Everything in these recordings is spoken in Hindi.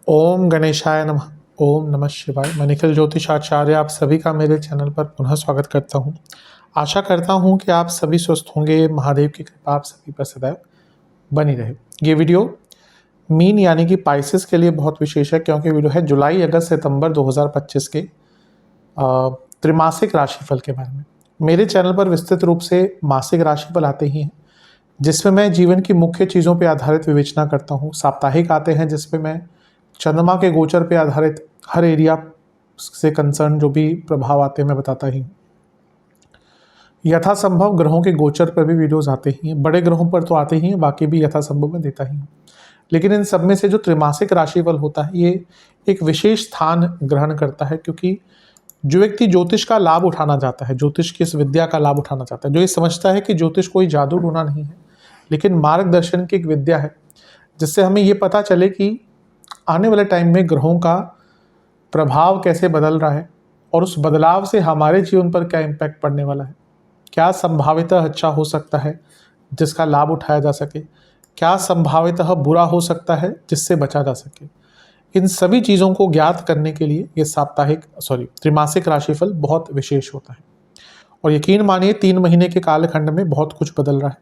ओम गणेशाय नमः। ओम नमः शिवाय। मैं निखिल ज्योतिषाचार्य आप सभी का मेरे चैनल पर पुनः स्वागत करता हूं। आशा करता हूं कि आप सभी स्वस्थ होंगे। महादेव की कृपा आप सभी पर सदैव बनी रहे। ये वीडियो मीन यानी कि पाइसेस के लिए बहुत विशेष है, क्योंकि वीडियो है जुलाई अगस्त सितंबर 2025 के त्रिमासिक राशिफल के बारे में। मेरे चैनल पर विस्तृत रूप से मासिक राशिफल आते ही हैं, जिसमें मैं जीवन की मुख्य चीज़ों पर आधारित विवेचना करता हूँ। साप्ताहिक आते हैं जिसमें मैं चंद्रमा के गोचर पे आधारित हर एरिया से कंसर्न जो भी प्रभाव आते हैं मैं बताता ही हूँ। यथासंभव ग्रहों के गोचर पर भी वीडियोस आते ही हैं। बड़े ग्रहों पर तो आते ही हैं, बाकी भी यथासंभव मैं देता ही हूँ। लेकिन इन सब में से जो त्रिमासिक राशिफल होता है ये एक विशेष स्थान ग्रहण करता है, क्योंकि जो व्यक्ति ज्योतिष का लाभ उठाना चाहता है, ज्योतिष की इस विद्या का लाभ उठाना चाहता है, जो ये समझता है कि ज्योतिष कोई जादू टोना नहीं है लेकिन मार्गदर्शन की एक विद्या है, जिससे हमें ये पता चले कि आने वाले टाइम में ग्रहों का प्रभाव कैसे बदल रहा है और उस बदलाव से हमारे जीवन पर क्या इम्पैक्ट पड़ने वाला है, क्या संभावितः अच्छा हो सकता है जिसका लाभ उठाया जा सके, क्या संभावितः बुरा हो सकता है जिससे बचा जा सके। इन सभी चीज़ों को ज्ञात करने के लिए ये त्रिमासिक राशिफल बहुत विशेष होता है। और यकीन मानिए 3 महीने के कालखंड में बहुत कुछ बदल रहा है।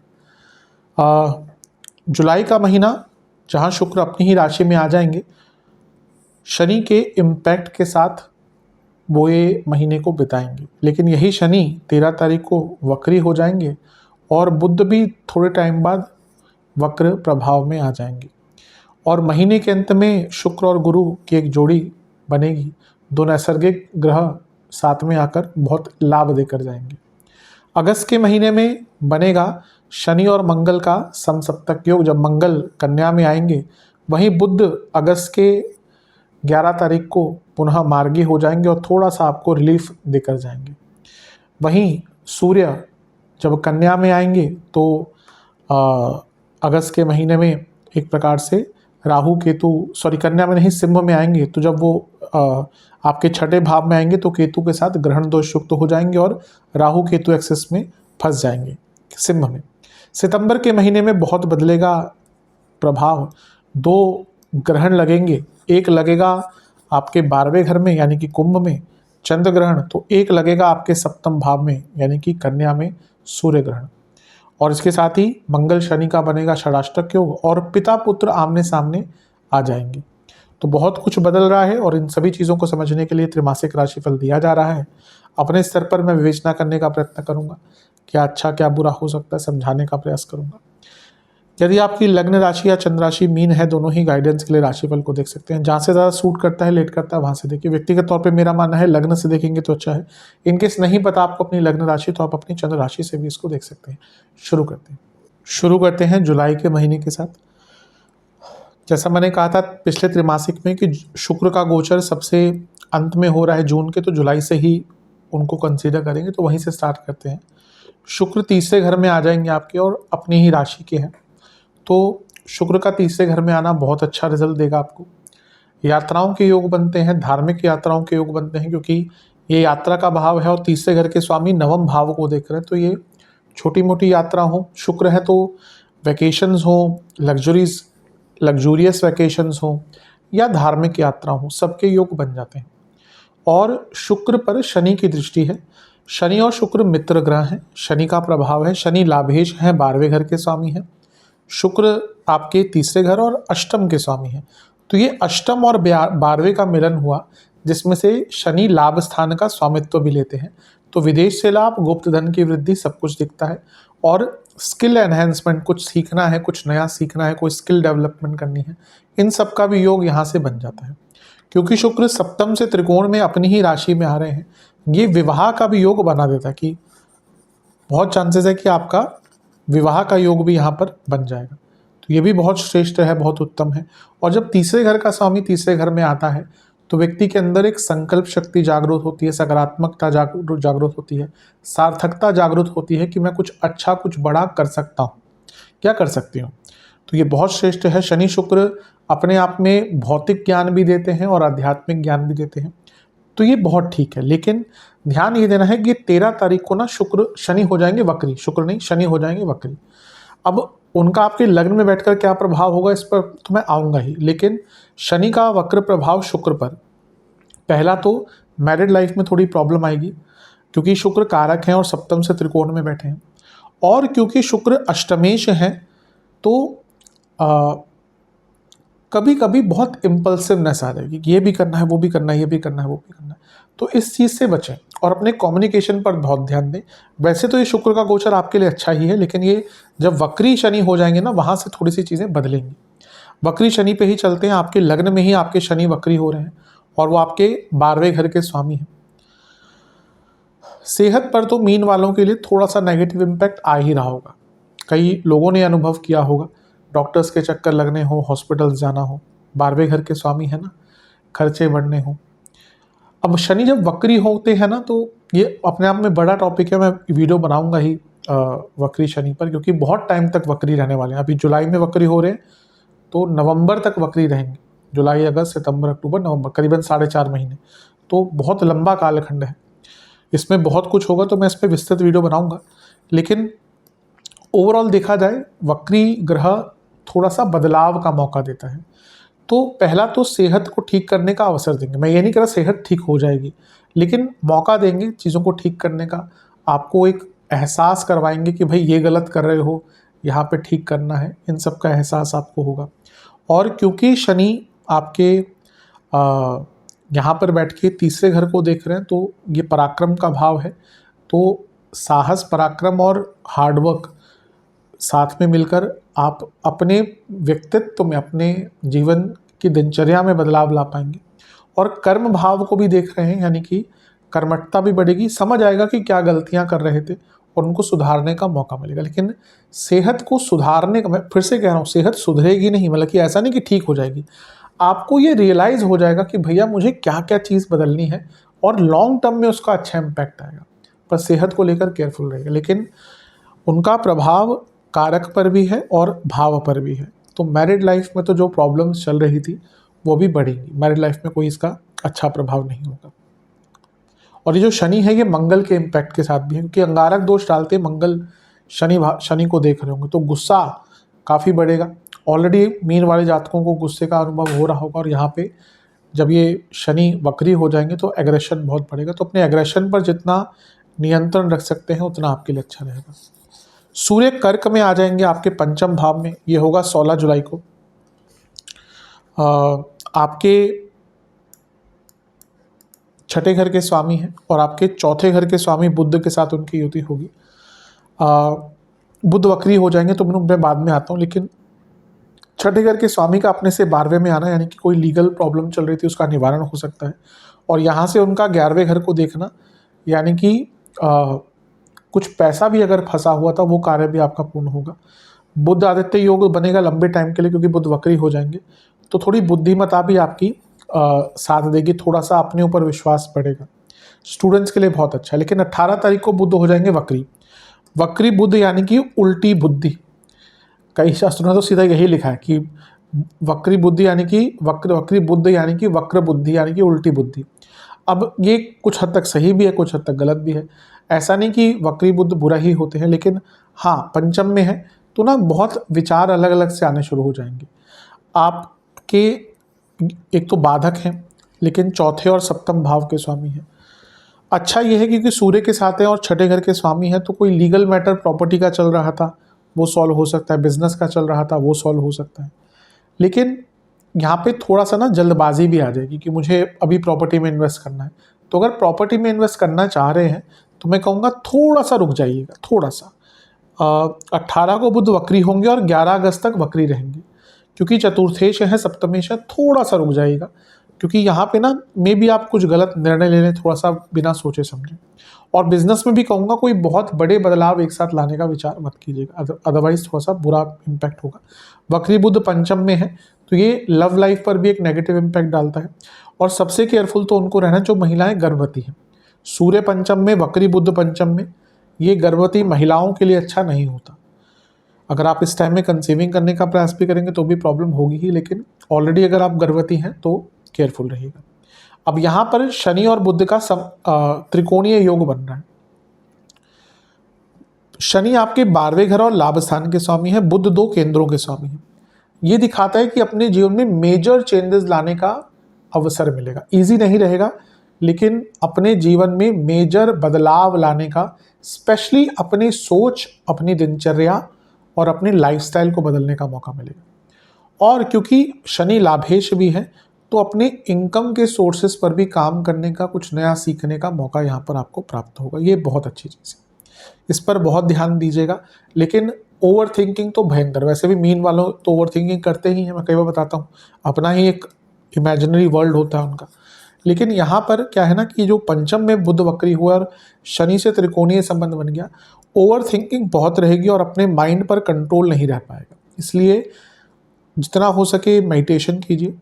जुलाई का महीना जहाँ शुक्र अपनी ही राशि में आ जाएंगे, शनि के इम्पैक्ट के साथ वो ये महीने को बिताएंगे। लेकिन यही शनि 13 तारीख को वक्री हो जाएंगे और बुध भी थोड़े टाइम बाद वक्र प्रभाव में आ जाएंगे। और महीने के अंत में शुक्र और गुरु की एक जोड़ी बनेगी। दो नैसर्गिक ग्रह साथ में आकर बहुत लाभ देकर जाएंगे। अगस्त के महीने में बनेगा शनि और मंगल का समसप्तक योग। जब मंगल कन्या में आएंगे, वहीं बुध अगस्त के 11 तारीख को पुनः मार्गी हो जाएंगे और थोड़ा सा आपको रिलीफ देकर जाएंगे। वहीं सूर्य जब कन्या में आएंगे तो अगस्त के महीने में एक प्रकार से कन्या में नहीं, सिंह में आएंगे। तो जब वो आपके छठे भाव में आएंगे तो केतु के साथ ग्रहण दोष युक्त हो जाएंगे और राहु केतु एक्सिस में फंस जाएंगे सिंह में। सितंबर के महीने में बहुत बदलेगा प्रभाव। 2 ग्रहण लगेंगे। एक लगेगा आपके 12वें घर में यानी कि कुंभ में चंद्र ग्रहण, तो एक लगेगा आपके 7वें भाव में यानी कि कन्या में सूर्य ग्रहण। और इसके साथ ही मंगल शनि का बनेगा षडाष्टक योग और पिता पुत्र आमने सामने आ जाएंगे। तो बहुत कुछ बदल रहा है और इन सभी चीज़ों को समझने के लिए त्रिमासिक राशिफल दिया जा रहा है। अपने स्तर पर मैं विवेचना करने का प्रयत्न करूंगा, क्या अच्छा क्या बुरा हो सकता है समझाने का प्रयास करूंगा। यदि आपकी लग्न राशि या चंद्र राशि मीन है, दोनों ही गाइडेंस के लिए राशिफल को देख सकते हैं। जहाँ से ज़्यादा सूट करता है, लेट करता है, वहाँ से देखिए। व्यक्तिगत तौर पे मेरा मानना है लग्न से देखेंगे तो अच्छा है। इनकेस नहीं पता आपको अपनी लग्न राशि, तो आप अपनी चंद्र राशि से भी इसको देख सकते हैं। शुरू करते हैं जुलाई के महीने के साथ। जैसा मैंने कहा था पिछले त्रिमासिक में कि शुक्र का गोचर सबसे अंत में हो रहा है जून के, तो जुलाई से ही उनको कंसीडर करेंगे। तो वहीं से स्टार्ट करते हैं। शुक्र तीसरे घर में आ जाएंगे आपके और अपनी ही राशि के हैं। तो शुक्र का तीसरे घर में आना बहुत अच्छा रिजल्ट देगा आपको। यात्राओं के योग बनते हैं, धार्मिक यात्राओं के योग बनते हैं, क्योंकि ये यात्रा का भाव है और तीसरे घर के स्वामी नवम भाव को देख रहे हैं। तो ये छोटी मोटी यात्रा हो, शुक्र है तो वैकेशंस हो, लग्जूरियस वैकेशंस हो या धार्मिक यात्रा हो, सबके योग बन जाते हैं। और शुक्र पर शनि की दृष्टि है। शनि और शुक्र मित्र ग्रह हैं। शनि का प्रभाव है, शनि लाभेश है, 12वें घर के स्वामी हैं। शुक्र आपके तीसरे घर और अष्टम के स्वामी हैं। तो ये अष्टम और 12वें का मिलन हुआ, जिसमें से शनि लाभ स्थान का स्वामित्व भी लेते हैं। तो विदेश से लाभ, गुप्त धन की वृद्धि, सब कुछ दिखता है। और स्किल एनहेंसमेंट, कुछ सीखना है, कुछ नया सीखना है, कोई स्किल डेवलपमेंट करनी है, इन सब का भी योग यहाँ से बन जाता है। क्योंकि शुक्र सप्तम से त्रिकोण में अपनी ही राशि में आ रहे हैं, ये विवाह का भी योग बना देता है कि बहुत चांसेस है कि आपका विवाह का योग भी यहाँ पर बन जाएगा। तो ये भी बहुत श्रेष्ठ है, बहुत उत्तम है। और जब तीसरे घर का स्वामी तीसरे घर में आता है तो व्यक्ति के अंदर एक संकल्प शक्ति जागृत होती है, सकारात्मकता जागृत होती है, सार्थकता जागृत होती है कि मैं कुछ अच्छा, कुछ बड़ा कर सकता हूँ, क्या कर सकती हूँ। तो ये बहुत श्रेष्ठ है। शनि शुक्र अपने आप में भौतिक ज्ञान भी देते हैं और आध्यात्मिक ज्ञान भी देते हैं, तो ये बहुत ठीक है। लेकिन ध्यान ये देना है कि 13 तारीख को ना शनि हो जाएंगे वक्री, शुक्र नहीं शनि हो जाएंगे वक्री। अब उनका आपके लग्न में बैठकर क्या प्रभाव होगा इस पर तो मैं आऊँगा ही, लेकिन शनि का वक्र प्रभाव शुक्र पर, पहला तो मैरिड लाइफ में थोड़ी प्रॉब्लम आएगी क्योंकि शुक्र कारक हैं और सप्तम से त्रिकोण में बैठे हैं, और क्योंकि शुक्र अष्टमेश हैं तो कभी कभी बहुत इम्पल्सिवनेस आ जाएगी कि ये भी करना है, वो भी करना है, ये भी करना है, वो भी करना है। तो इस चीज़ से बचें और अपने कम्युनिकेशन पर बहुत ध्यान दें। वैसे तो ये शुक्र का गोचर आपके लिए अच्छा ही है, लेकिन ये जब वक्री शनि हो जाएंगे ना, वहाँ से थोड़ी सी चीज़ें बदलेंगी। वक्री शनि पे ही चलते हैं, आपके लग्न में ही आपके शनि वक्री हो रहे हैं और वो आपके 12वें घर के स्वामी हैं। सेहत पर तो मीन वालों के लिए थोड़ा सा नेगेटिव इम्पैक्ट आ ही रहा होगा। कई लोगों ने अनुभव किया होगा, डॉक्टर्स के चक्कर लगने हो, हॉस्पिटल्स जाना हो, 12वें घर के स्वामी है ना, खर्चे बढ़ने हो। अब शनि जब वक्री होते हैं ना, तो ये अपने आप में बड़ा टॉपिक है, मैं वीडियो बनाऊंगा ही वक्री शनि पर, क्योंकि बहुत टाइम तक वक्री रहने वाले हैं। अभी जुलाई में वक्री हो रहे हैं तो नवंबर तक वक्री रहेंगे, जुलाई, अगस्त, सितंबर, अक्टूबर, नवंबर, करीबन 4.5 महीने, तो बहुत लंबा कालखंड है। इसमें बहुत कुछ होगा, तो मैं इस पर विस्तृत वीडियो बनाऊंगा। लेकिन ओवरऑल देखा जाए, वक्री ग्रह थोड़ा सा बदलाव का मौका देता है। तो पहला तो सेहत को ठीक करने का अवसर देंगे। मैं ये नहीं कह रहा सेहत ठीक हो जाएगी, लेकिन मौका देंगे चीज़ों को ठीक करने का। आपको एक एहसास करवाएंगे कि भाई ये गलत कर रहे हो, यहाँ पे ठीक करना है, इन सब का एहसास आपको होगा। और क्योंकि शनि आपके यहाँ पर बैठ के तीसरे घर को देख रहे हैं, तो ये पराक्रम का भाव है, तो साहस, पराक्रम और हार्डवर्क साथ में मिलकर आप अपने व्यक्तित्व में, अपने जीवन की दिनचर्या में बदलाव ला पाएंगे। और कर्म भाव को भी देख रहे हैं, यानी कि कर्मठता भी बढ़ेगी, समझ आएगा कि क्या गलतियां कर रहे थे और उनको सुधारने का मौका मिलेगा। लेकिन सेहत को सुधारने का, मैं फिर से कह रहा हूँ, सेहत सुधरेगी नहीं, मतलब कि ऐसा नहीं कि ठीक हो जाएगी। आपको ये रियलाइज़ हो जाएगा कि भैया मुझे क्या क्या चीज़ बदलनी है, और लॉन्ग टर्म में उसका अच्छा इम्पैक्ट आएगा। पर सेहत को लेकर केयरफुल रहेगा। लेकिन उनका प्रभाव कारक पर भी है और भाव पर भी है। तो मैरिड लाइफ में तो जो प्रॉब्लम्स चल रही थी वो भी बढ़ेंगी, मैरिड लाइफ में कोई इसका अच्छा प्रभाव नहीं होगा। और ये जो शनि है, ये मंगल के इम्पैक्ट के साथ भी है, क्योंकि अंगारक दोष डालते मंगल शनि को देख रहे होंगे, तो गुस्सा काफ़ी बढ़ेगा। ऑलरेडी मीन वाले जातकों को गुस्से का अनुभव हो रहा होगा, और यहाँ पे जब ये शनि वक्री हो जाएंगे तो एग्रेशन बहुत बढ़ेगा। तो अपने एग्रेशन पर जितना नियंत्रण रख सकते हैं उतना आपके लिए अच्छा रहेगा। सूर्य कर्क में आ जाएंगे आपके पंचम भाव में, ये होगा 16 जुलाई को। आपके छठे घर के स्वामी हैं और आपके चौथे घर के स्वामी बुध के साथ उनकी युति होगी। बुध वक्री हो जाएंगे तो मैं बाद में आता हूँ, लेकिन छठे घर के स्वामी का अपने से 12वें में आना, यानी कि कोई लीगल प्रॉब्लम चल रही थी उसका निवारण हो सकता है। और यहाँ से उनका 11वें घर को देखना, यानी कि कुछ पैसा भी अगर फंसा हुआ था वो कार्य भी आपका पूर्ण होगा। बुध आदित्य योग बनेगा लंबे टाइम के लिए, क्योंकि बुध वक्री हो जाएंगे, तो थोड़ी बुद्धिमत्ता भी आपकी साथ देगी, थोड़ा सा अपने ऊपर विश्वास बढ़ेगा। स्टूडेंट्स के लिए बहुत अच्छा है। लेकिन 18 तारीख को बुध हो जाएंगे वक्री। वक्री बुध यानी कि उल्टी बुद्धि। कई शास्त्रों ने तो सीधा यही लिखा है कि वक्री बुद्धि यानी कि वक्री बुद्ध यानी कि वक्र बुद्धि, यानी कि उल्टी बुद्धि। अब ये कुछ हद तक सही भी है, कुछ हद तक गलत भी है। ऐसा नहीं कि वक्री बुद्ध बुरा ही होते हैं, लेकिन हाँ, पंचम में है तो ना बहुत विचार अलग अलग से आने शुरू हो जाएंगे आपके। एक तो बाधक हैं, लेकिन चौथे और सप्तम भाव के स्वामी हैं। अच्छा ये है क्योंकि सूर्य के साथ है और छठे घर के स्वामी हैं, तो कोई लीगल मैटर प्रॉपर्टी का चल रहा था वो सॉल्व हो सकता है, बिजनेस का चल रहा था वो सॉल्व हो सकता है। लेकिन यहाँ पे थोड़ा सा ना जल्दबाजी भी आ जाएगी कि मुझे अभी प्रॉपर्टी में इन्वेस्ट करना है। तो अगर प्रॉपर्टी में इन्वेस्ट करना चाह रहे हैं तो मैं कहूँगा थोड़ा सा रुक जाइएगा, थोड़ा सा। 18 को बुध वक्री होंगे और 11 अगस्त तक वक्री रहेंगे, क्योंकि चतुर्थेश है, सप्तमेश है, थोड़ा सा रुक जाइएगा, क्योंकि यहाँ पे ना मे भी आप कुछ गलत निर्णय ले लें थोड़ा सा बिना सोचे समझे। और बिजनेस में भी कहूँगा कोई बहुत बड़े बदलाव एक साथ लाने का विचार मत कीजिएगा, अदरवाइज थोड़ा सा बुरा इम्पैक्ट होगा। वक्री बुध पंचम में है तो ये लव लाइफ पर भी एक नेगेटिव इम्पैक्ट डालता है। और सबसे केयरफुल तो उनको रहना जो महिलाएं गर्भवती हैं। सूर्य पंचम में, वक्री बुध पंचम में, ये गर्भवती महिलाओं के लिए अच्छा नहीं होता। अगर आप इस टाइम में कंसीविंग करने का प्रयास भी करेंगे तो भी प्रॉब्लम होगी ही, लेकिन ऑलरेडी अगर आप गर्भवती हैं तो केयरफुल रहिएगा। अब यहाँ पर शनि और बुध का त्रिकोणीय योग बन रहा है। शनि आपके 12वें घर और लाभ स्थान के स्वामी है, बुध 2 केंद्रों के स्वामी है। ये दिखाता है कि अपने जीवन में मेजर चेंजेस लाने का अवसर मिलेगा। इजी नहीं रहेगा, लेकिन अपने जीवन में मेजर बदलाव लाने का, स्पेशली अपनी सोच, अपनी दिनचर्या और अपनी लाइफस्टाइल को बदलने का मौका मिलेगा। और क्योंकि शनि लाभेश भी है, तो अपने इनकम के सोर्सेस पर भी काम करने का, कुछ नया सीखने का मौका यहाँ पर आपको प्राप्त होगा। ये बहुत अच्छी चीज़ है, इस पर बहुत ध्यान दीजिएगा। लेकिन ओवर थिंकिंग तो भयंकर, वैसे भी मीन वालों तो ओवर थिंकिंग करते ही हैं, मैं कई बार बताता हूँ, अपना ही एक इमेजिनरी वर्ल्ड होता है उनका। लेकिन यहाँ पर क्या है ना कि जो पंचम में बुध वक्री हुआ और शनि से त्रिकोणीय संबंध बन गया, ओवर थिंकिंग बहुत रहेगी और अपने माइंड पर कंट्रोल नहीं रह पाएगा। इसलिए जितना हो सके मेडिटेशन कीजिए,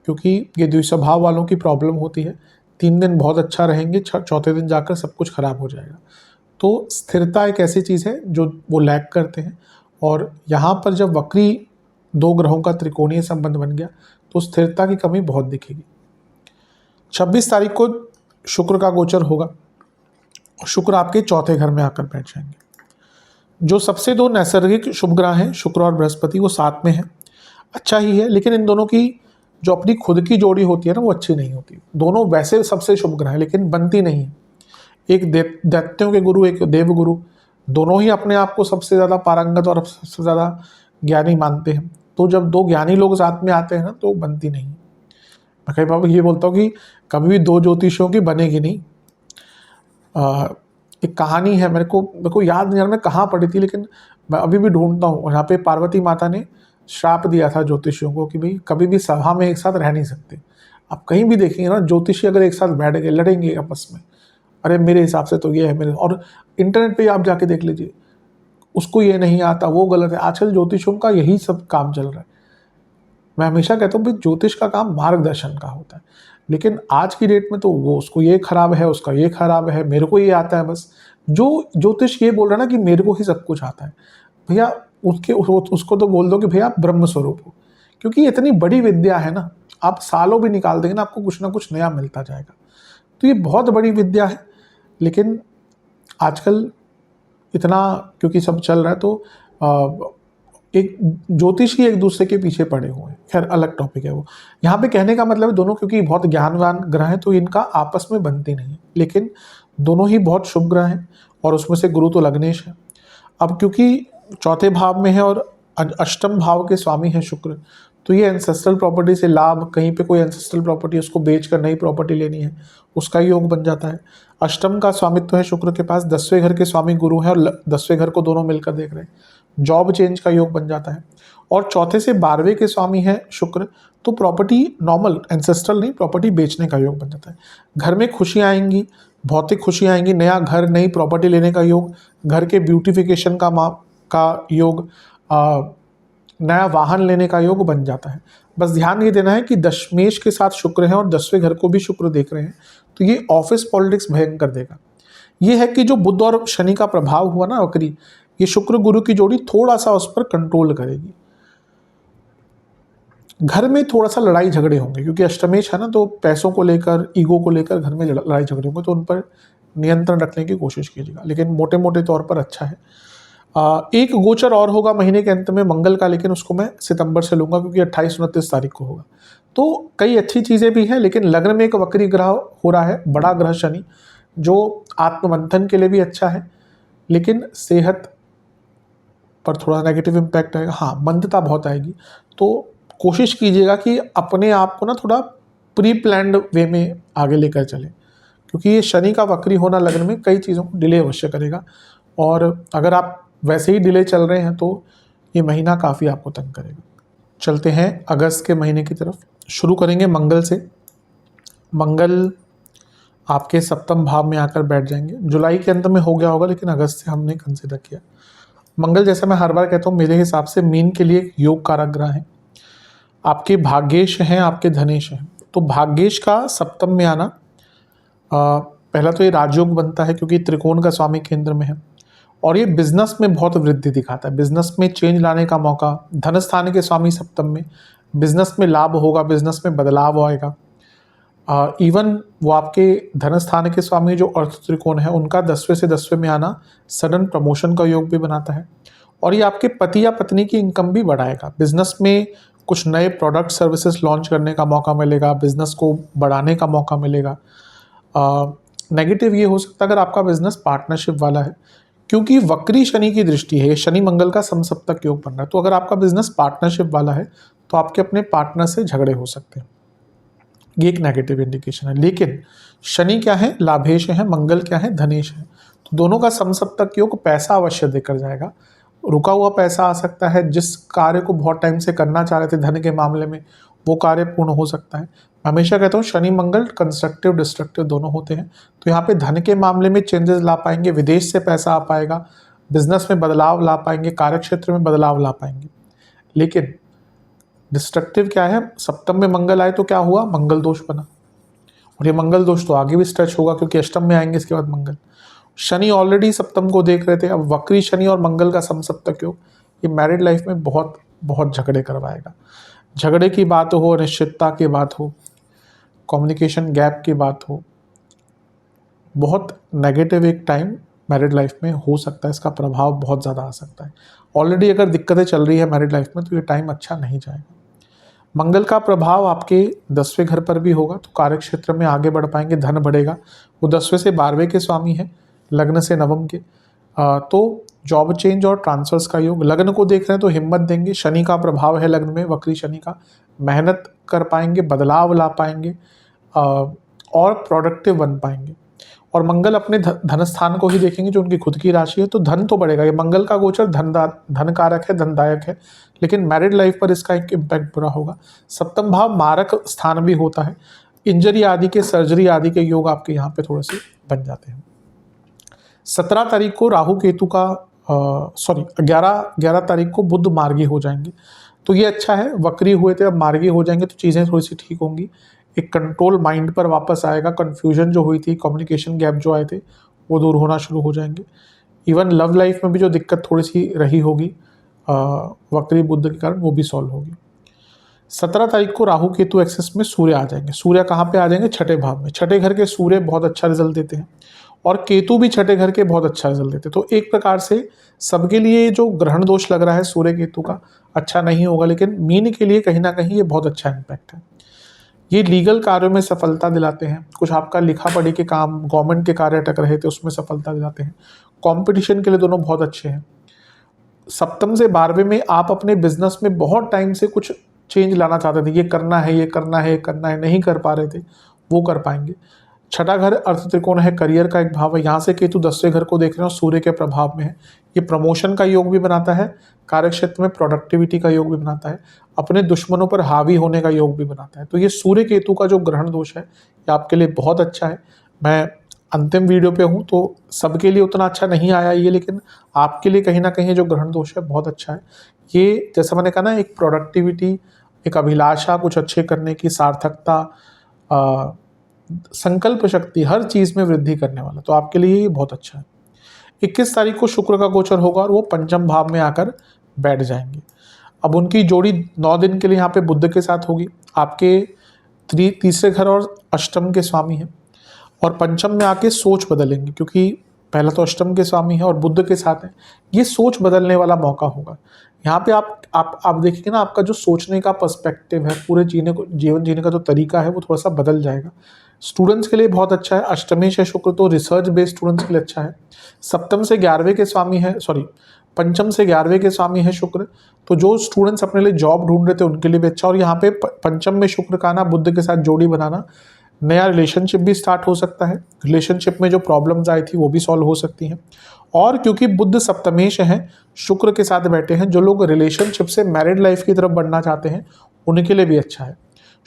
क्योंकि ये द्विस्वभाव वालों की प्रॉब्लम होती है। 3 दिन बहुत अच्छा रहेंगे, चौथे दिन जाकर सब कुछ खराब हो जाएगा। तो स्थिरता एक ऐसी चीज़ है जो वो लैक करते हैं, और यहाँ पर जब वक्री 2 ग्रहों का त्रिकोणीय संबंध बन गया तो स्थिरता की कमी बहुत दिखेगी। 26 तारीख को शुक्र का गोचर होगा, शुक्र आपके चौथे घर में आकर बैठ जाएंगे। जो सबसे 2 नैसर्गिक शुभ ग्रह हैं, शुक्र और बृहस्पति, वो साथ में है, अच्छा ही है। लेकिन इन दोनों की जो अपनी खुद की जोड़ी होती है ना, वो अच्छी नहीं होती। दोनों वैसे सबसे शुभ ग्रह हैं, लेकिन बनती नहीं है। एक दैत्यों के गुरु, एक देव गुरु, दोनों ही अपने आप को सबसे ज़्यादा पारंगत और सबसे ज़्यादा ज्ञानी मानते हैं। तो जब 2 ज्ञानी लोग साथ में आते हैं ना, तो बनती नहीं। मैं कई बार ये बोलता हूँ कि कभी भी 2 ज्योतिषियों की बनेगी नहीं। एक कहानी है, मेरे को याद नहीं आ रहा मैं कहाँ पढ़ी थी, लेकिन मैं अभी भी ढूंढता हूँ। यहाँ पे पार्वती माता ने श्राप दिया था ज्योतिषियों को कि भाई कभी भी सभा में एक साथ रह नहीं सकते। आप कहीं भी देखेंगे ना, ज्योतिषी अगर एक साथ बैठ गए, लड़ेंगे आपस में, अरे मेरे हिसाब से तो ये है मेरे, और इंटरनेट पे आप जाके देख लीजिए, उसको ये नहीं आता, वो गलत है। आजकल ज्योतिषों का यही सब काम चल रहा है। मैं हमेशा कहता हूँ भाई ज्योतिष का काम मार्गदर्शन का होता है, लेकिन आज की डेट में तो वो उसको ये खराब है, उसका ये खराब है, मेरे को ये आता है बस। जो ज्योतिष ये बोल रहा है ना कि मेरे को ही सब कुछ आता है, भैया उसको तो बोल दो कि भैया आप ब्रह्म स्वरूप हो, क्योंकि इतनी बड़ी विद्या है ना, आप सालों भी निकाल देंगे ना, आपको कुछ ना कुछ नया मिलता जाएगा। तो ये बहुत बड़ी विद्या है, लेकिन आजकल इतना क्योंकि सब चल रहा है, तो एक ज्योतिषी एक दूसरे के पीछे पड़े हुए हैं। खैर अलग टॉपिक है वो। यहाँ पे कहने का मतलब है दोनों क्योंकि बहुत ज्ञानवान ग्रह हैं, तो इनका आपस में बनती नहीं, लेकिन दोनों ही बहुत शुभ ग्रह हैं, और उसमें से गुरु तो लग्नेश है। अब क्योंकि चौथे भाव में है और अष्टम भाव के स्वामी है शुक्र, तो ये एंसेस्ट्रल प्रॉपर्टी से लाभ, कहीं पे कोई एंसेस्ट्रल प्रॉपर्टी उसको बेचकर नई प्रॉपर्टी लेनी है, उसका योग बन जाता है। अष्टम का स्वामित्व है शुक्र के पास, 10वें घर के स्वामी गुरु है, और 10वें घर को दोनों मिलकर देख रहे हैं, जॉब चेंज का योग बन जाता है। और चौथे से 12वें के स्वामी है शुक्र, तो प्रॉपर्टी, नॉर्मल एंसेस्ट्रल नहीं, प्रॉपर्टी बेचने का योग बन जाता है। घर में खुशियाँ आएंगी, भौतिक खुशियाँ आएंगी, नया घर, नई प्रॉपर्टी लेने का योग, घर के ब्यूटिफिकेशन का योग, नया वाहन लेने का योग बन जाता है। बस ध्यान ये देना है कि दशमेश के साथ शुक्र है और 10वें घर को भी शुक्र देख रहे हैं, तो ये ऑफिस पॉलिटिक्स भयंकर देगा। ये है कि जो बुध और शनि का प्रभाव हुआ ना वक्री, ये शुक्र गुरु की जोड़ी थोड़ा सा उस पर कंट्रोल करेगी। घर में थोड़ा सा लड़ाई झगड़े होंगे, क्योंकि अष्टमेश है ना, तो पैसों को लेकर, ईगो को लेकर घर में लड़ाई झगड़े होंगे, तो उन पर नियंत्रण रखने की कोशिश कीजिएगा। लेकिन मोटे मोटे तौर पर अच्छा है। एक गोचर और होगा महीने के अंत में मंगल का, लेकिन उसको मैं सितंबर से लूंगा, क्योंकि 28-29 तारीख को होगा। तो कई अच्छी चीज़ें भी हैं, लेकिन लग्न में एक वक्री ग्रह हो रहा है, बड़ा ग्रह शनि, जो आत्ममंथन के लिए भी अच्छा है, लेकिन सेहत पर थोड़ा नेगेटिव इम्पैक्ट आएगा। हाँ, मंदता बहुत आएगी, तो कोशिश कीजिएगा कि अपने आप को ना थोड़ा प्री प्लान्ड वे में आगे लेकर चलें, क्योंकि ये शनि का वक्री होना लग्न में कई चीज़ों को डिले अवश्य करेगा, और अगर आप वैसे ही डिले चल रहे हैं तो ये महीना काफ़ी आपको तंग करेगा। चलते हैं अगस्त के महीने की तरफ। शुरू करेंगे मंगल से। मंगल आपके सप्तम भाव में आकर बैठ जाएंगे। जुलाई के अंत में हो गया होगा, लेकिन अगस्त से हमने कंसिडर किया। मंगल, जैसा मैं हर बार कहता हूँ, मेरे हिसाब से मीन के लिए एक योग कारक ग्रह है। आपके भाग्येश हैं, आपके धनेश हैं, तो भाग्येश का सप्तम में आना, पहला तो ये राजयोग बनता है क्योंकि त्रिकोण का स्वामी केंद्र में है, और ये बिजनेस में बहुत वृद्धि दिखाता है, बिजनेस में चेंज लाने का मौका। धन स्थान के स्वामी सप्तम में, बिजनेस में लाभ होगा, बिजनेस में बदलाव आएगा। इवन वो आपके धन स्थान के स्वामी जो अर्थ त्रिकोण है उनका 10वें से 10वें में आना सडन प्रमोशन का योग भी बनाता है। और ये आपके पति या पत्नी की इनकम भी बढ़ाएगा। बिजनेस में कुछ नए प्रोडक्ट सर्विसेज लॉन्च करने का मौका मिलेगा, बिजनेस को बढ़ाने का मौका मिलेगा। नेगेटिव ये हो सकता है अगर आपका बिजनेस पार्टनरशिप वाला है, क्योंकि वक्री शनि की दृष्टि है, शनि मंगल का समसप्तक योग बन रहा है। तो अगर आपका बिजनेस पार्टनरशिप वाला है तो आपके अपने पार्टनर से झगड़े हो सकते हैं, ये एक नेगेटिव इंडिकेशन है। लेकिन शनि क्या है, लाभेश है, मंगल क्या है, धनेश है। तो दोनों का समसप्तक योग पैसा अवश्य देकर जाएगा। रुका हुआ पैसा आ सकता है, जिस कार्य को बहुत टाइम से करना चाह रहे थे धन के मामले में वो कार्य पूर्ण हो सकता है। हमेशा कहता हूँ शनि मंगल कंस्ट्रक्टिव डिस्ट्रक्टिव दोनों होते हैं। तो यहाँ पे धन के मामले में चेंजेस ला पाएंगे, विदेश से पैसा आ पाएगा, बिजनेस में बदलाव ला पाएंगे, कार्य क्षेत्र में बदलाव ला पाएंगे। लेकिन डिस्ट्रक्टिव क्या है, सप्तम में मंगल आए तो क्या हुआ, मंगल दोष बना। और ये मंगल दोष तो आगे भी स्ट्रेच होगा क्योंकि अष्टम में आएंगे इसके बाद मंगल। शनि ऑलरेडी सप्तम को देख रहे थे, अब वक्री शनि और मंगल का समसप्तक योग ये मैरिड लाइफ में बहुत बहुत झगड़े करवाएगा। झगड़े की बात हो, अनिश्चितता की बात हो, कम्युनिकेशन गैप की बात हो, बहुत नेगेटिव एक टाइम मैरिड लाइफ में हो सकता है। इसका प्रभाव बहुत ज़्यादा आ सकता है। ऑलरेडी अगर दिक्कतें चल रही है मैरिड लाइफ में तो ये टाइम अच्छा नहीं जाएगा। मंगल का प्रभाव आपके 10वें घर पर भी होगा, तो कार्य क्षेत्र में आगे बढ़ पाएंगे, धन बढ़ेगा। वो 10वें से 12वें के स्वामी है, लग्न से नवम के। तो जॉब चेंज और ट्रांसफर्स का योग, लग्न को देख रहे हैं तो हिम्मत देंगे। शनि का प्रभाव है लग्न में, वक्री शनि का, मेहनत कर पाएंगे, बदलाव ला पाएंगे और प्रोडक्टिव बन पाएंगे। और मंगल अपने धन स्थान को ही देखेंगे जो उनकी खुद की राशि है, तो धन तो बढ़ेगा। ये मंगल का गोचर धन कारक है, धनदायक है, लेकिन मैरिड लाइफ पर इसका एक इम्पैक्ट बुरा होगा। सप्तम भाव मारक स्थान भी होता है, इंजरी आदि के, सर्जरी आदि के योग आपके यहाँ पे थोड़े से बन जाते हैं। 17 तारीख को राहु केतु का 11 तारीख को बुध मार्गी हो जाएंगे, तो ये अच्छा है। वक्री हुए थे, अब मार्गी हो जाएंगे तो चीज़ें थोड़ी सी ठीक होंगी। एक कंट्रोल माइंड पर वापस आएगा, कन्फ्यूजन जो हुई थी, कम्युनिकेशन गैप जो आए थे वो दूर होना शुरू हो जाएंगे। इवन लव लाइफ में भी जो दिक्कत थोड़ी सी रही होगी वक्री बुध के कारण वो भी सॉल्व होगी। 17 तारीख को राहु केतु एक्सेस में सूर्य आ जाएंगे। सूर्य कहाँ पे आ जाएंगे, छठे भाव में। छठे घर के सूर्य बहुत अच्छा रिजल्ट देते हैं और केतु भी छठे घर के बहुत अच्छा रिजल्ट देते हैं। तो एक प्रकार से सबके लिए जो ग्रहण दोष लग रहा है सूर्य केतु का अच्छा नहीं होगा, लेकिन मीन के लिए कहीं ना कहीं ये बहुत अच्छा इम्पैक्ट है। ये लीगल कार्यों में सफलता दिलाते हैं, कुछ आपका लिखा पढ़ी के काम, गवर्नमेंट के कार्य अटक रहे थे उसमें सफलता दिलाते हैं। कंपटीशन के लिए दोनों बहुत अच्छे हैं। सप्तम से 12वें में आप अपने बिजनेस में बहुत टाइम से कुछ चेंज लाना चाहते थे, ये करना है, ये करना है, करना है, नहीं कर पा रहे थे, वो कर पाएंगे। छठा घर अर्थ त्रिकोण है, करियर का एक भाव है। यहाँ से केतु 10वें घर को देख रहे हो, सूर्य के प्रभाव में है। ये प्रमोशन का योग भी बनाता है, कार्य क्षेत्र में प्रोडक्टिविटी का योग भी बनाता है, अपने दुश्मनों पर हावी होने का योग भी बनाता है। तो ये सूर्य केतु का जो ग्रहण दोष है ये आपके लिए बहुत अच्छा है। मैं अंतिम वीडियो पे हूँ तो सबके लिए उतना अच्छा नहीं आया ये, लेकिन आपके लिए कहीं ना कहीं जो ग्रहण दोष है बहुत अच्छा है। ये जैसा मैंने कहा ना, एक प्रोडक्टिविटी, एक अभिलाषा, कुछ अच्छे करने की, सार्थकता, संकल्प शक्ति, हर चीज़ में वृद्धि करने वाला, तो आपके लिए ये बहुत अच्छा है। 21 तारीख को शुक्र का गोचर होगा और वो पंचम भाव में आकर बैठ जाएंगे। अब उनकी जोड़ी 9 दिन के लिए यहाँ पे बुध के साथ होगी। आपके तीसरे घर और अष्टम के स्वामी हैं और पंचम में आके सोच बदलेंगे, क्योंकि पहला तो अष्टम के स्वामी है और बुध के साथ है। ये सोच बदलने वाला मौका होगा। यहाँ पे आप देखेंगे ना, आपका जो सोचने का पर्सपेक्टिव है, पूरे जीवन जीने का जो तरीका है वो थोड़ा सा बदल जाएगा। स्टूडेंट्स के लिए बहुत अच्छा है। अष्टमेश है शुक्र, तो रिसर्च बेस्ड स्टूडेंट्स के लिए अच्छा है। सप्तम से 11वें के स्वामी है, पंचम से 11वें के स्वामी है शुक्र, तो जो स्टूडेंट्स अपने लिए जॉब ढूंढ रहे थे उनके लिए भी अच्छा। और यहाँ पे पंचम में शुक्र का आना, बुध के साथ जोड़ी बनाना, नया रिलेशनशिप भी स्टार्ट हो सकता है। रिलेशनशिप में जो प्रॉब्लम्स आई थी वो भी सॉल्व हो सकती हैं। और क्योंकि बुध सप्तमेश हैं, शुक्र के साथ बैठे हैं, जो लोग रिलेशनशिप से मैरिड लाइफ की तरफ बढ़ना चाहते हैं उनके लिए भी अच्छा है।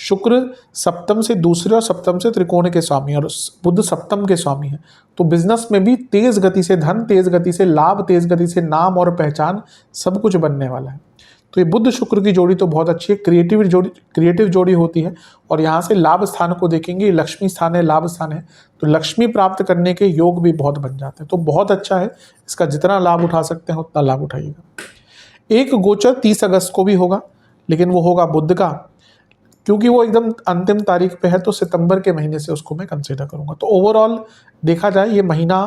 शुक्र सप्तम से दूसरे और सप्तम से त्रिकोण के स्वामी और बुध सप्तम के स्वामी है, तो बिजनेस में भी तेज गति से धन, तेज गति से लाभ, तेज गति से नाम और पहचान सब कुछ बनने वाला है। तो ये बुध शुक्र की जोड़ी तो बहुत अच्छी है, क्रिएटिव जोड़ी होती है। और यहाँ से लाभ स्थान को देखेंगे, लक्ष्मी स्थान है, लाभ स्थान है, तो लक्ष्मी प्राप्त करने के योग भी बहुत बन जाते हैं। तो बहुत अच्छा है, इसका जितना लाभ उठा सकते हैं उतना लाभ उठाइएगा। एक गोचर 30 अगस्त को भी होगा, लेकिन वो होगा बुध का। क्योंकि वो एकदम अंतिम तारीख पे है तो सितंबर के महीने से उसको मैं कंसिडर करूँगा। तो ओवरऑल देखा जाए ये महीना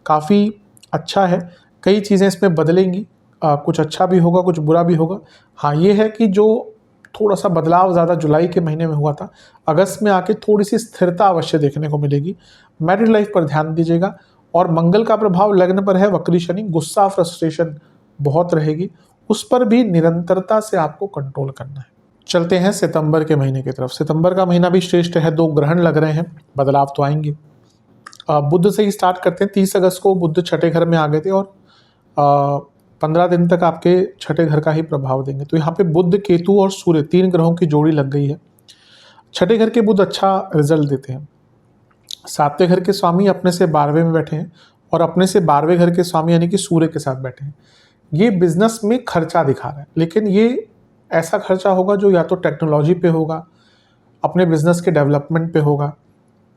काफ़ी अच्छा है, कई चीज़ें इसमें बदलेंगी, कुछ अच्छा भी होगा कुछ बुरा भी होगा। हाँ, ये है कि जो थोड़ा सा बदलाव ज़्यादा जुलाई के महीने में हुआ था, अगस्त में आके थोड़ी सी स्थिरता अवश्य देखने को मिलेगी। मैरिड लाइफ पर ध्यान दीजिएगा। और मंगल का प्रभाव लग्न पर है, वक्री शनि, गुस्सा फ्रस्ट्रेशन बहुत रहेगी, उस पर भी निरंतरता से आपको कंट्रोल करना है। चलते हैं सितंबर के महीने की तरफ। सितंबर का महीना भी श्रेष्ठ है, 2 ग्रहण लग रहे हैं, बदलाव तो आएंगे। बुध से ही स्टार्ट करते हैं। 30 अगस्त को बुध छठे घर में आ गए थे और 15 दिन तक आपके छठे घर का ही प्रभाव देंगे। तो यहाँ पे बुध, केतु और सूर्य 3 ग्रहों की जोड़ी लग गई है। छठे घर के बुध अच्छा रिजल्ट देते हैं। 7वें घर के स्वामी अपने से 12वें में बैठे हैं और अपने से 12वें घर के स्वामी यानी कि सूर्य के साथ बैठे हैं। ये बिजनेस में खर्चा दिखा रहा है, लेकिन ये ऐसा खर्चा होगा जो या तो टेक्नोलॉजी पे होगा, अपने बिजनेस के डेवलपमेंट पे होगा,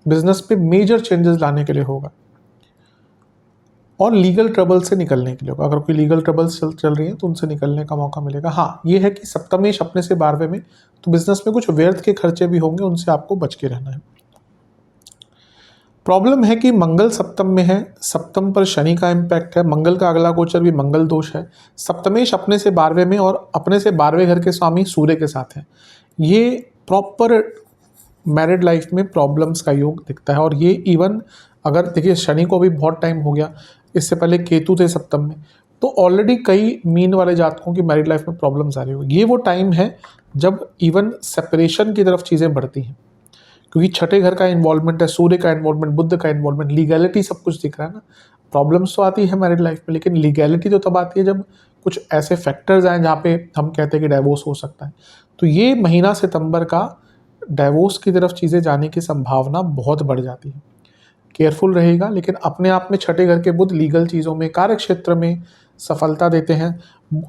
बिजनेस पे मेजर चेंजेस लाने के लिए होगा और लीगल ट्रबल से निकलने के लिए होगा। अगर कोई लीगल ट्रबल्स चल रही है तो उनसे निकलने का मौका मिलेगा। हाँ, ये है कि सप्तमेश अपने से 12वें में, तो बिजनेस में कुछ व्यर्थ के खर्चे भी होंगे, उनसे आपको बच के रहना है। प्रॉब्लम है कि मंगल सप्तम में है, सप्तम पर शनि का इम्पैक्ट है, मंगल का अगला गोचर भी मंगल दोष है, सप्तमेश अपने से 12वें में और अपने से 12वें घर के स्वामी सूर्य के साथ है। ये प्रॉपर मैरिड लाइफ में प्रॉब्लम्स का योग दिखता है। और ये इवन अगर देखिए शनि को भी बहुत टाइम हो गया, इससे पहले केतु थे सप्तम में, तो ऑलरेडी कई मीन वाले जातकों की मैरिड लाइफ में प्रॉब्लम्स आ रही होगी। ये वो टाइम है जब इवन सेपरेशन की तरफ चीज़ें बढ़ती हैं, क्योंकि छठे घर का इन्वॉल्वमेंट है, सूर्य का इन्वॉल्वमेंट, बुध का इन्वॉल्वमेंट, लीगैलिटी सब कुछ दिख रहा है ना। प्रॉब्लम्स तो आती है मैरिड लाइफ में, लेकिन लीगैलिटी तो तब आती है जब कुछ ऐसे फैक्टर्स आए जहाँ पे हम कहते हैं कि डाइवोर्स हो सकता है। तो ये महीना सितंबर का डाइवोर्स की तरफ चीज़ें जाने की संभावना बहुत बढ़ जाती है। केयरफुल रहेगा, लेकिन अपने आप में छठे घर के बुध लीगल चीज़ों में, कार्य क्षेत्र में सफलता देते हैं।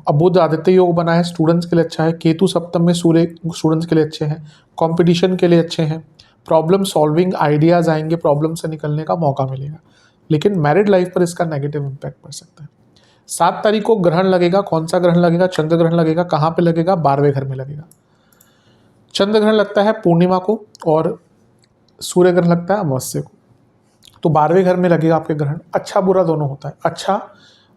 अब बुध आदित्य योग बना है, स्टूडेंट्स के लिए अच्छा है। केतु सप्तम में, सूर्य स्टूडेंट्स के लिए अच्छे हैं, कंपटीशन के लिए अच्छे हैं, प्रॉब्लम सॉल्विंग आइडियाज़ आएंगे, प्रॉब्लम से निकलने का मौका मिलेगा। लेकिन मैरिड लाइफ पर इसका नेगेटिव इम्पैक्ट पड़ सकता है। 7 तारीख को ग्रहण लगेगा। कौन सा ग्रहण लगेगा? चंद्र ग्रहण लगेगा। कहाँ पे लगेगा? 12वें घर में लगेगा। चंद्र ग्रहण लगता है पूर्णिमा को और सूर्य ग्रहण लगता है अमावस्या को। तो 12वें घर में लगेगा आपके ग्रहण। अच्छा बुरा दोनों होता है। अच्छा,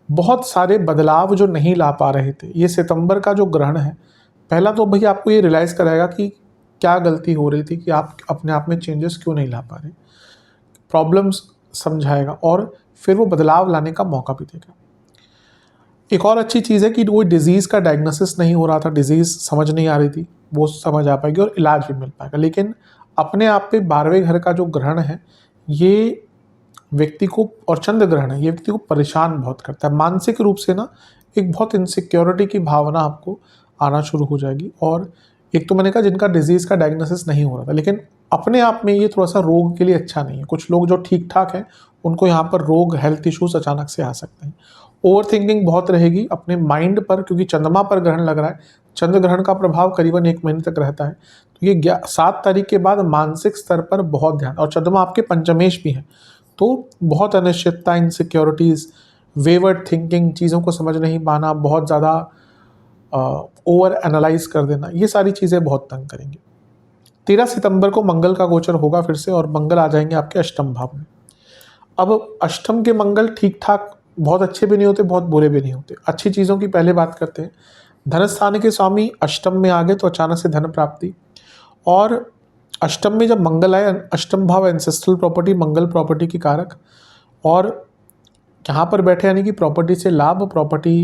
बहुत सारे बदलाव जो नहीं ला पा रहे थे, ये सितंबर का जो ग्रहण है, पहला तो भैया आपको ये रियलाइज़ कराएगा कि क्या गलती हो रही थी, कि आप अपने आप में चेंजेस क्यों नहीं ला पा रहे, प्रॉब्लम्स समझाएगा और फिर वो बदलाव लाने का मौका भी देगा। एक और अच्छी चीज़ है कि कोई डिजीज़ का डायग्नोसिस नहीं हो रहा था, डिजीज़ समझ नहीं आ रही थी, वो समझ आ पाएगी और इलाज भी मिल पाएगा। लेकिन अपने आप पे 12वें घर का जो ग्रहण है, ये व्यक्ति को, और चंद्र ग्रहण है, ये व्यक्ति को परेशान बहुत करता है मानसिक रूप से ना। एक बहुत इनसिक्योरिटी की भावना आपको आना शुरू हो जाएगी। और एक तो मैंने कहा जिनका डिजीज़ का डायग्नोसिस नहीं हो रहा था, लेकिन अपने आप में ये थोड़ा सा रोग के लिए अच्छा नहीं है। कुछ लोग जो ठीक ठाक हैं उनको यहाँ पर रोग, हेल्थ इश्यूज अचानक से आ सकते हैं। ओवर थिंकिंग बहुत रहेगी अपने माइंड पर, क्योंकि चंद्रमा पर ग्रहण लग रहा है। चंद्र ग्रहण का प्रभाव करीबन 1 महीने तक रहता है। तो ये 7 तारीख के बाद मानसिक स्तर पर बहुत ध्यान, और चंद्रमा आपके पंचमेश भी है, तो बहुत अनिश्चितता, इनसिक्योरिटीज़, वेवर्ड थिंकिंग, चीज़ों को समझ नहीं पाना, बहुत ज़्यादा ओवर एनालाइज कर देना, ये सारी चीज़ें बहुत तंग करेंगी। 13 सितंबर को मंगल का गोचर होगा फिर से, और मंगल आ जाएंगे आपके अष्टम भाव में। अब अष्टम के मंगल ठीक ठाक, बहुत अच्छे भी नहीं होते, बहुत बुरे भी नहीं होते। अच्छी चीज़ों की पहले बात करते हैं। धन स्थान के स्वामी अष्टम में आ गए तो अचानक से धन प्राप्ति। और अष्टम में जब मंगल आए, अष्टम भाव एंसेस्ट्रल प्रॉपर्टी, मंगल प्रॉपर्टी की कारक, और यहाँ पर बैठे यानी कि प्रॉपर्टी से लाभ, प्रॉपर्टी,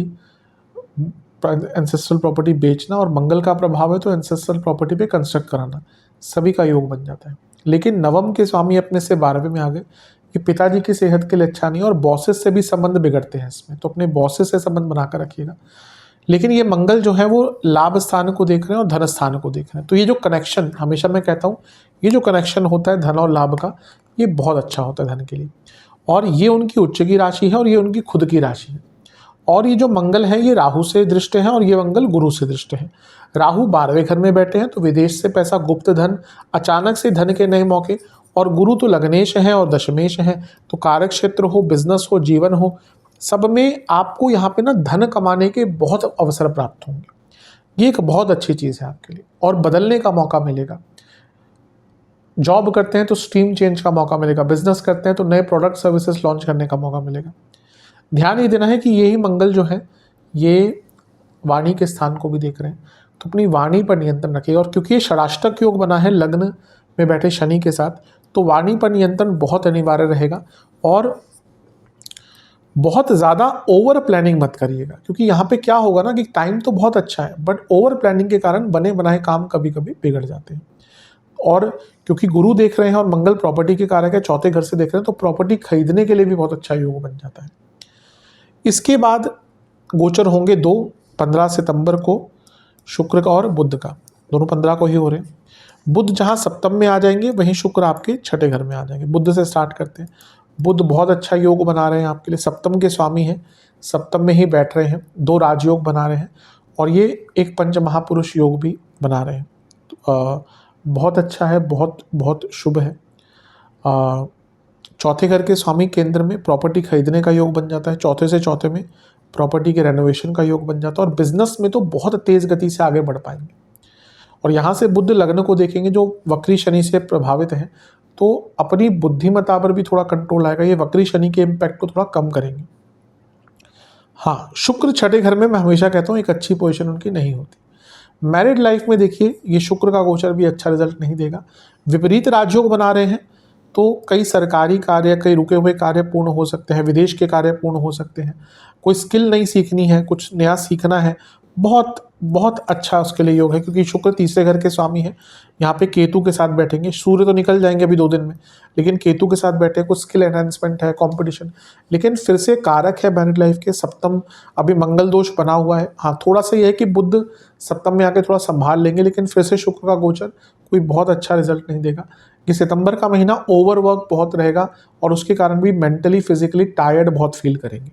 एंसेस्ट्रल प्रॉपर्टी बेचना, और मंगल का प्रभाव है तो एंसेस्ट्रल प्रॉपर्टी पे कंस्ट्रक्ट कराना, सभी का योग बन जाता है। लेकिन नवम के स्वामी अपने से 12वें में आ गए, ये पिताजी की सेहत के लिए अच्छा नहीं है, और बॉसेस से भी संबंध बिगड़ते हैं इसमें, तो अपने बॉसेस से संबंध बनाकर रखिएगा। लेकिन ये मंगल जो है वो लाभ स्थान को देख रहे हैं और धन स्थान को देख रहे हैं, तो ये जो कनेक्शन, हमेशा मैं कहता हूँ, ये जो कनेक्शन होता है धन और लाभ का, ये बहुत अच्छा होता है धन के लिए। और ये उनकी उच्च की राशि है और ये उनकी खुद की राशि है। और ये जो मंगल है ये राहु से दृष्ट है और ये मंगल गुरु से दृष्ट है। राहु 12वें घर में बैठे हैं तो विदेश से पैसा, गुप्त धन, अचानक से धन के नए मौके, और गुरु तो लग्नेश है और दशमेश है, तो कारक क्षेत्र हो, बिजनेस हो, जीवन हो, सब में आपको यहाँ पे ना धन कमाने के बहुत अवसर प्राप्त होंगे। ये एक बहुत अच्छी चीज़ है आपके लिए, और बदलने का मौका मिलेगा। जॉब करते हैं तो स्ट्रीम चेंज का मौका मिलेगा, बिजनेस करते हैं तो नए प्रोडक्ट सर्विसेज लॉन्च करने का मौका मिलेगा। ध्यान ये देना है कि यही मंगल जो है ये वाणी के स्थान को भी देख रहे हैं, तो अपनी वाणी पर नियंत्रण रखिएगा। और क्योंकि ये षडाष्टक योग बना है लग्न में बैठे शनि के साथ, तो वाणी पर नियंत्रण बहुत अनिवार्य रहेगा। और बहुत ज़्यादा ओवर प्लानिंग मत करिएगा, क्योंकि यहाँ पे क्या होगा ना कि टाइम तो बहुत अच्छा है, बट ओवर प्लानिंग के कारण बने बनाए काम कभी कभी बिगड़ जाते हैं। और क्योंकि गुरु देख रहे हैं और मंगल प्रॉपर्टी के कारक है, चौथे घर से देख रहे हैं, तो प्रॉपर्टी खरीदने के लिए भी बहुत अच्छा योग बन जाता है। इसके बाद गोचर होंगे 15 सितंबर को शुक्र का और बुध का, दोनों 15 को ही हो रहे हैं। बुध जहाँ सप्तम में आ जाएंगे, वहीं शुक्र आपके छठे घर में आ जाएंगे। बुध से स्टार्ट करते हैं। बुध बहुत अच्छा योग बना रहे हैं आपके लिए, सप्तम के स्वामी हैं, सप्तम में ही बैठ रहे हैं, 2 राजयोग बना रहे हैं, और ये एक पंच महापुरुष योग भी बना रहे हैं। बहुत अच्छा है, बहुत बहुत शुभ है। चौथे घर के स्वामी केंद्र में प्रॉपर्टी खरीदने का योग बन जाता है, चौथे से चौथे में प्रॉपर्टी के रेनोवेशन का योग बन जाता है, और बिजनेस में तो बहुत तेज गति से आगे बढ़ पाएंगे। और यहाँ से बुध लग्न को देखेंगे जो वक्री शनि से प्रभावित है, तो अपनी बुद्धिमत्ता पर भी थोड़ा कंट्रोल आएगा, ये वक्री शनि के इम्पैक्ट को थोड़ा कम करेंगे। हाँ, शुक्र छठे घर में मैं हमेशा कहता हूँ एक अच्छी पोजीशन उनकी नहीं होती। मैरिड लाइफ में देखिए ये शुक्र का गोचर भी अच्छा रिजल्ट नहीं देगा। विपरीत राजयोग बना रहे हैं, तो कई सरकारी कार्य, कई रुके हुए कार्य पूर्ण हो सकते हैं, विदेश के कार्य पूर्ण हो सकते हैं, कोई स्किल नई सीखनी है, कुछ नया सीखना है, बहुत बहुत अच्छा उसके लिए योग है। क्योंकि शुक्र तीसरे घर के स्वामी है, यहाँ पे केतु के साथ बैठेंगे, सूर्य तो निकल जाएंगे अभी 2 दिन में, लेकिन केतु के साथ बैठे, कुछ स्किल एनहांसमेंट है, कंपटीशन। लेकिन फिर से कारक है मैरिड लाइफ के सप्तम, अभी मंगल दोष बना हुआ है। हाँ, थोड़ा सा ये है कि बुध सप्तम में आके थोड़ा संभाल लेंगे, लेकिन फिर से शुक्र का गोचर कोई बहुत अच्छा रिजल्ट नहीं देगा। कि सितंबर का महीना ओवरवर्क बहुत रहेगा, और उसके कारण भी मेंटली फिजिकली टायर्ड बहुत फील करेंगे।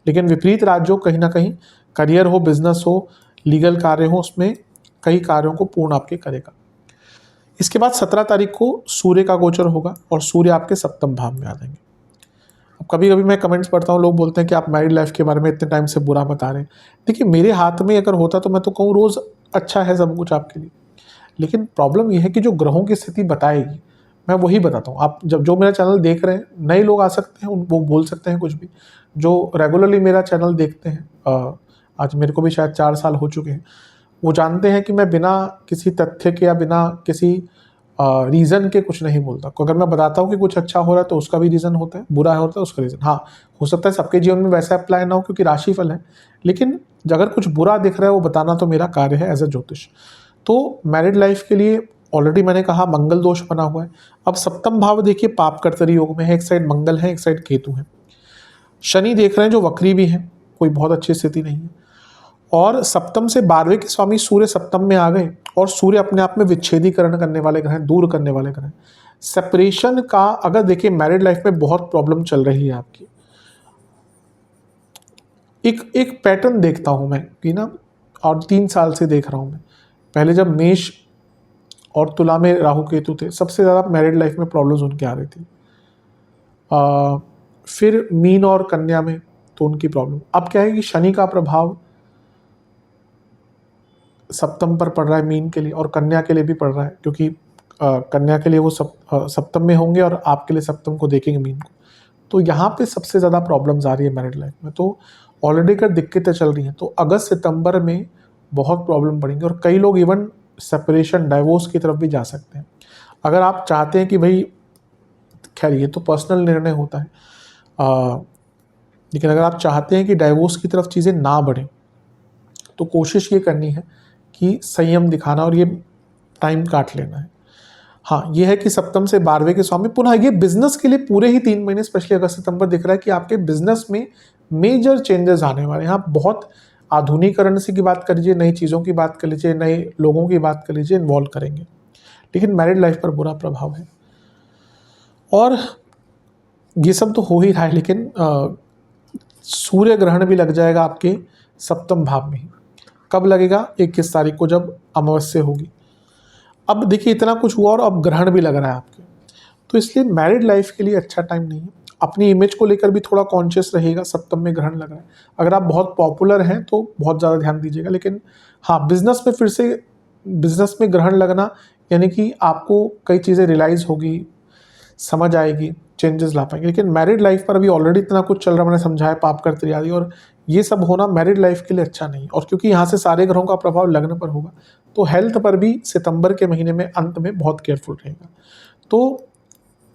लेकिन विपरीत राजयोग कहीं ना कहीं करियर हो, बिजनेस हो, लीगल कार्य हो, उसमें कई कार्यों को पूर्ण आपके करेगा। इसके बाद 17 तारीख को सूर्य का गोचर होगा, और सूर्य आपके सप्तम भाव में आ जाएंगे। अब कभी कभी मैं कमेंट्स पढ़ता हूँ, लोग बोलते हैं कि आप मैरिड लाइफ के बारे में इतने टाइम से बुरा बता रहे हैं। देखिए, मेरे हाथ में अगर होता तो मैं तो कहूँ रोज़ अच्छा है सब कुछ आपके लिए, लेकिन प्रॉब्लम यह है कि जो ग्रहों की स्थिति बताएगी मैं वही बताता हूँ। आप जब जो मेरा चैनल देख रहे हैं, नए लोग आ सकते हैं, वो बोल सकते हैं कुछ भी, जो रेगुलरली मेरा चैनल देखते हैं, आज मेरे को भी शायद 4 साल हो चुके हैं, वो जानते हैं कि मैं बिना किसी तथ्य के या बिना किसी रीज़न के कुछ नहीं बोलता। अगर मैं बताता हूँ कि कुछ अच्छा हो रहा है तो उसका भी रीज़न होता है, बुरा होता है उसका रीज़न। हाँ, हो सकता है सबके जीवन में वैसा अप्लाई ना हो क्योंकि राशिफल है, लेकिन अगर कुछ बुरा दिख रहा है वो बताना तो मेरा कार्य है एज ए ज्योतिष। तो मैरिड लाइफ के लिए ऑलरेडी मैंने कहा मंगल दोष बना हुआ है। अब सप्तम भाव देखिए पाप कर्तरी योग में है, एक साइड मंगल है, एक साइड केतु है। शनि देख रहे हैं जो वक्री भी है, कोई बहुत अच्छी स्थिति नहीं है। और सप्तम से 12वें के स्वामी सूर्य सप्तम में आ गए, और सूर्य अपने आप में विच्छेदीकरण करने वाले ग्रह हैं, दूर करने वाले ग्रह हैं। सेपरेशन का अगर देखिए मैरिड लाइफ में बहुत प्रॉब्लम चल रही है आपकी, एक पैटर्न देखता हूं मैं कि ना, और 3 साल से देख रहा हूं मैं। पहले जब मेष और तुला में राहु केतु थे, सबसे ज़्यादा मैरिड लाइफ में प्रॉब्लम्स उनके आ रही थी। फिर मीन और कन्या में तो उनकी प्रॉब्लम। अब क्या है कि शनि का प्रभाव सप्तम पर पड़ रहा है मीन के लिए, और कन्या के लिए भी पड़ रहा है, क्योंकि कन्या के लिए वो सप्तम में होंगे और आपके लिए सप्तम को देखेंगे मीन को। तो यहाँ पे सबसे ज़्यादा प्रॉब्लम्स आ रही है मैरिड लाइफ में। तो ऑलरेडी अगर दिक्कतें चल रही हैं तो अगस्त सितंबर में बहुत प्रॉब्लम बढ़ेंगी, और कई लोग इवन सेपरेशन डाइवोर्स की तरफ भी जा सकते हैं। अगर आप चाहते हैं कि भाई, खैर ये तो पर्सनल निर्णय होता है, लेकिन अगर आप चाहते हैं कि डाइवोर्स की तरफ चीज़ें ना बढ़ें तो कोशिश ये करनी है कि संयम दिखाना और ये टाइम काट लेना है। हाँ, ये है कि सप्तम से 12वें के स्वामी पुनः ये बिजनेस के लिए पूरे ही 3 महीने स्पेशली अगस्त सितंबर दिख रहा है कि आपके बिजनेस में मेजर चेंजेस आने वाले हैं। आप बहुत आधुनिकीकरण से की बात कर लीजिए, नई चीज़ों की बात कर लीजिए, नए लोगों की बात कर लीजिए, इन्वॉल्व करेंगे, लेकिन मैरिड लाइफ पर बुरा प्रभाव है। और ये सब तो हो ही रहा है, लेकिन सूर्य ग्रहण भी लग जाएगा आपके सप्तम भाव में ही। कब लगेगा? 21 तारीख को, जब अमावस्या होगी। अब देखिए इतना कुछ हुआ और अब ग्रहण भी लग रहा है आपके, तो इसलिए मैरिड लाइफ के लिए अच्छा टाइम नहीं है। अपनी इमेज को लेकर भी थोड़ा कॉन्शियस रहेगा, सप्तम में ग्रहण लग रहा है। अगर आप बहुत पॉपुलर हैं तो बहुत ज़्यादा ध्यान दीजिएगा, लेकिन हाँ, बिजनेस में फिर से बिजनेस में ग्रहण लगना यानी कि आपको कई चीज़ें रियलाइज़ होगी, समझ आएगी, चेंजेस ला पाएंगे। लेकिन मैरिड लाइफ पर अभी ऑलरेडी इतना कुछ चल रहा, मैंने समझाया पाप कर त्रियादि, और ये सब होना मैरिड लाइफ के लिए अच्छा नहीं। और क्योंकि यहाँ से सारे ग्रहों का प्रभाव लग्न पर होगा, तो हेल्थ पर भी सितंबर के महीने में अंत में बहुत केयरफुल रहेगा। तो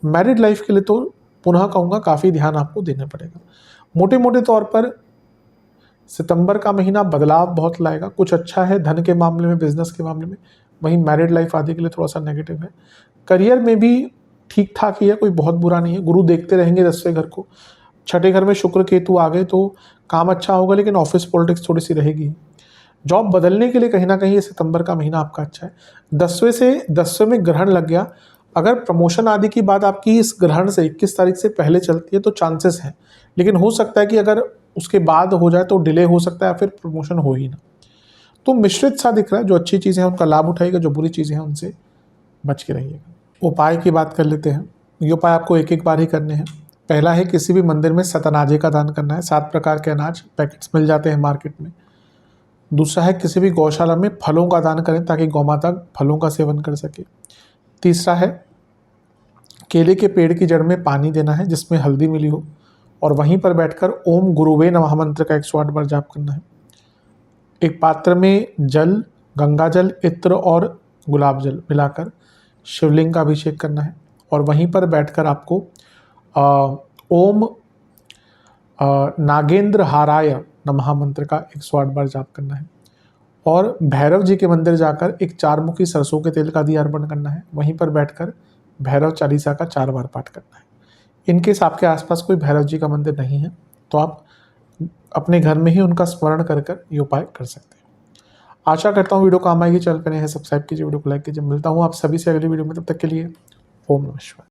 मैरिड लाइफ के लिए तो पुनः कहूँगा काफ़ी ध्यान आपको देना पड़ेगा। मोटे मोटे तौर पर सितंबर का महीना बदलाव बहुत लाएगा, कुछ अच्छा है धन के मामले में, बिजनेस के मामले में, वहीं मैरिड लाइफ आदि के लिए थोड़ा सा नेगेटिव है। करियर में भी ठीक ठाक ही है, कोई बहुत बुरा नहीं है। गुरु देखते रहेंगे 10वें घर को, 6ठे घर में शुक्र केतु आ गए तो काम अच्छा होगा, लेकिन ऑफिस पॉलिटिक्स थोड़ी सी रहेगी। जॉब बदलने के लिए कहीं ना कहीं ये सितंबर का महीना आपका अच्छा है। 10वें में ग्रहण लग गया, अगर प्रमोशन आदि की बात आपकी इस ग्रहण से 21 तारीख से पहले चलती है तो चांसेस हैं, लेकिन हो सकता है कि अगर उसके बाद हो जाए तो डिले हो सकता है या फिर प्रमोशन हो ही ना। तो मिश्रित सा दिख रहा है, जो अच्छी चीज़ें हैं उनका लाभ उठाइएगा, जो बुरी चीज़ें हैं उनसे बच के रहिएगा। उपाय की बात कर लेते हैं। ये उपाय आपको एक बार ही करने हैं। पहला है किसी भी मंदिर में सतनाजे का दान करना है, 7 प्रकार के अनाज पैकेट्स मिल जाते हैं मार्केट में। दूसरा है किसी भी गौशाला में फलों का दान करें ताकि गौमाता फलों का सेवन कर सके। तीसरा है केले के पेड़ की जड़ में पानी देना है जिसमें हल्दी मिली हो, और वहीं पर बैठकर ओम गुरुवे नमः मंत्र का 108 बार जाप करना है। एक पात्र में जल, गंगा जल, इत्र और गुलाब जल मिलाकर शिवलिंग का अभिषेक करना है, और वहीं पर बैठकर आपको ओम नागेंद्र हाराय नमः मंत्र का 108 बार जाप करना है, और भैरव जी के मंदिर जाकर एक 4 मुखी सरसों के तेल का दिया अर्पण करना है। वहीं पर बैठकर भैरव चालीसा का 4 बार पाठ करना है। इनकेस आपके आसपास कोई भैरव जी का मंदिर नहीं है तो आप अपने घर में ही उनका स्मरण कर ये उपाय कर सकते हैं। आशा करता हूँ वीडियो काम आएगी। चैनल पर नए हैं सब्सक्राइब कीजिए, वीडियो को लाइक कीजिए। मिलता हूँ आप सभी से अगली वीडियो में, तब तक के लिए ओम नमः शिवाय।